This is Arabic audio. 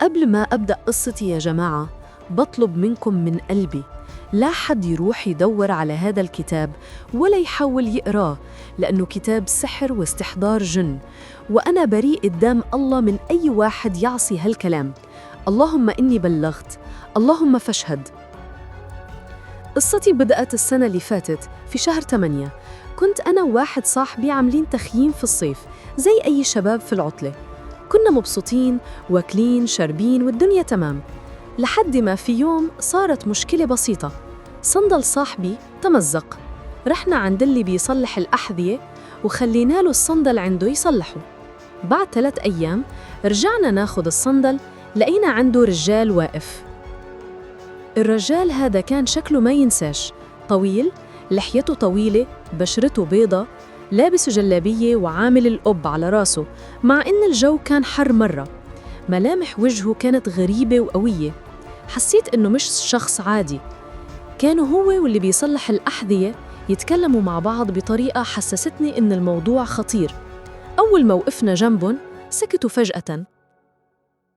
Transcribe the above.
قبل ما أبدأ قصتي يا جماعة، بطلب منكم من قلبي لا حد يروح يدور على هذا الكتاب ولا يحاول يقراه، لأنه كتاب سحر واستحضار جن، وأنا بريء قدام الله من أي واحد يعصي هالكلام. اللهم إني بلغت، اللهم فاشهد. قصتي بدأت السنة اللي فاتت في شهر 8. كنت أنا وواحد صاحبي عاملين تخييم في الصيف زي أي شباب في العطلة. كنا مبسوطين واكلين شاربين والدنيا تمام، لحد ما في يوم صارت مشكلة بسيطة. صندل صاحبي تمزق. رحنا عند اللي بيصلح الأحذية وخلينا له الصندل عنده يصلحه. بعد 3 أيام رجعنا ناخد الصندل، لقينا عنده رجال واقف. الرجال هذا كان شكله ما ينساش، طويل، لحيته طويلة، بشرته بيضة، لابس جلابية وعامل القب على راسه، مع إن الجو كان حر مرة. ملامح وجهه كانت غريبة وقوية، حسيت إنه مش شخص عادي. كانوا هو واللي بيصلح الأحذية يتكلموا مع بعض بطريقة حسستني إن الموضوع خطير. أول ما وقفنا جنبهم سكتوا فجأة،